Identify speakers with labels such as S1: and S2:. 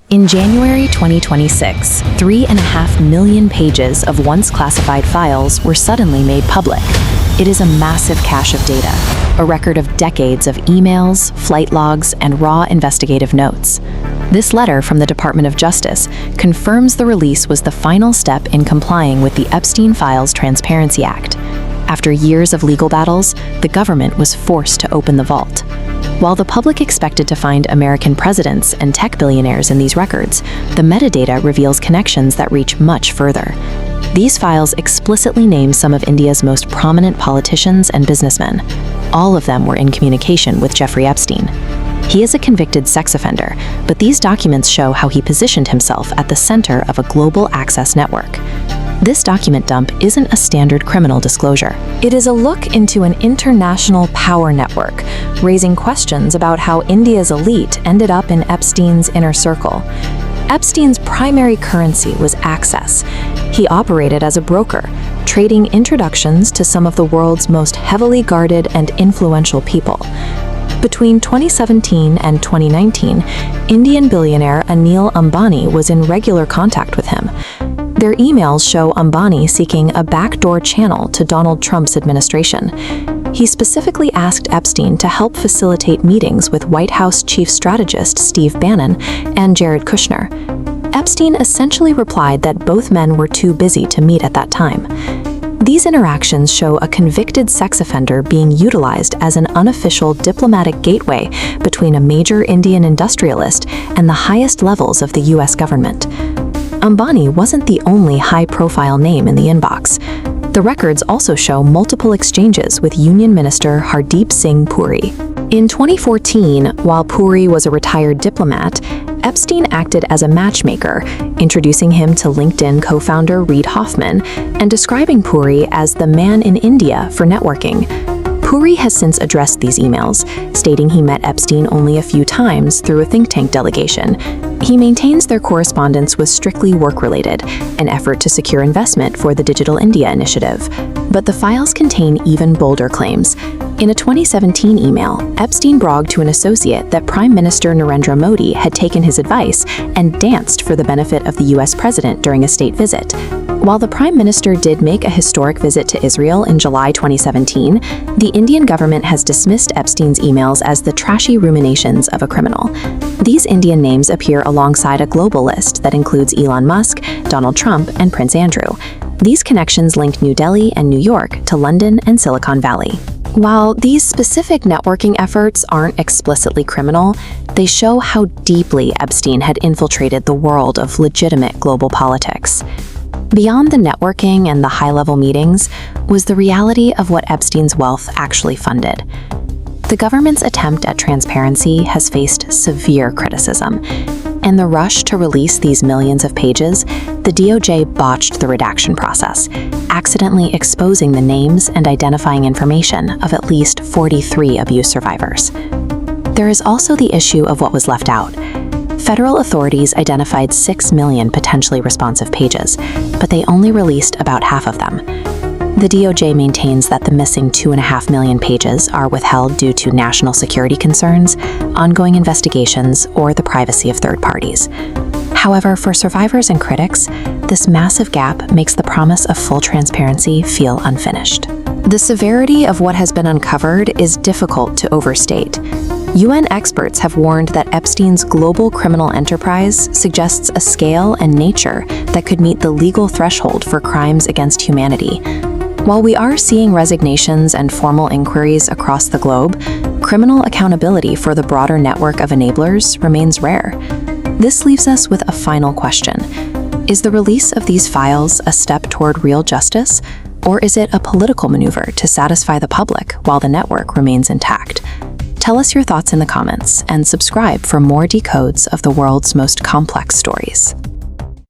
S1: In January 2026, 3.5 million pages of once classified files were suddenly made public. It is a massive cache of data, a record of decades of emails, flight logs, and raw investigative notes. This letter from the Department of Justice confirms the release was the final step in complying with the Epstein Files Transparency Act. After years of legal battles, the government was forced to open the vault. While the public expected to find American presidents and tech billionaires in these records, the metadata reveals connections that reach much further. These files explicitly name some of India's most prominent politicians and businessmen. All of them were in communication with Jeffrey Epstein. He is a convicted sex offender, but these documents show how he positioned himself at the center of a global access network. This document dump isn't a standard criminal disclosure. It is a look into an international power network, raising questions about how India's elite ended up in Epstein's inner circle. Epstein's primary currency was access. He operated as a broker, trading introductions to some of the world's most heavily guarded and influential people. Between 2017 and 2019, Indian billionaire Anil Ambani was in regular contact with him. Their emails show Ambani seeking a backdoor channel to Donald Trump's administration. He specifically asked Epstein to help facilitate meetings with White House chief strategist Steve Bannon and Jared Kushner. Epstein essentially replied that both men were too busy to meet at that time. These interactions show a convicted sex offender being utilized as an unofficial diplomatic gateway between a major Indian industrialist and the highest levels of the US government. Ambani wasn't the only high-profile name in the inbox. The records also show multiple exchanges with Union Minister Hardeep Singh Puri. In 2014, while Puri was a retired diplomat, Epstein acted as a matchmaker, introducing him to LinkedIn co-founder Reid Hoffman and describing Puri as the man in India for networking. Puri has since addressed these emails, stating he met Epstein only a few times through a think tank delegation. He maintains their correspondence was strictly work-related, an effort to secure investment for the Digital India initiative. But the files contain even bolder claims. In a 2017 email, Epstein bragged to an associate that Prime Minister Narendra Modi had taken his advice and danced for the benefit of the US president during a state visit. While the Prime Minister did make a historic visit to Israel in July 2017, the Indian government has dismissed Epstein's emails as the trashy ruminations of a criminal. These Indian names appear alongside a global list that includes Elon Musk, Donald Trump, and Prince Andrew. These connections link New Delhi and New York to London and Silicon Valley. While these specific networking efforts aren't explicitly criminal, they show how deeply Epstein had infiltrated the world of legitimate global politics. Beyond the networking and the high-level meetings was the reality of what Epstein's wealth actually funded. The government's attempt at transparency has faced severe criticism. In the rush to release these millions of pages, the DOJ botched the redaction process, accidentally exposing the names and identifying information of at least 43 abuse survivors. There is also the issue of what was left out. Federal authorities identified 6 million potentially responsive pages, but they only released about half of them. The DOJ maintains that the missing 2.5 million pages are withheld due to national security concerns, ongoing investigations, or the privacy of third parties. However, for survivors and critics, this massive gap makes the promise of full transparency feel unfinished. The severity of what has been uncovered is difficult to overstate. UN experts have warned that Epstein's global criminal enterprise suggests a scale and nature that could meet the legal threshold for crimes against humanity. While we are seeing resignations and formal inquiries across the globe, criminal accountability for the broader network of enablers remains rare. This leaves us with a final question. Is the release of these files a step toward real justice, or is it a political maneuver to satisfy the public while the network remains intact? Tell us your thoughts in the comments and subscribe for more decodes of the world's most complex stories.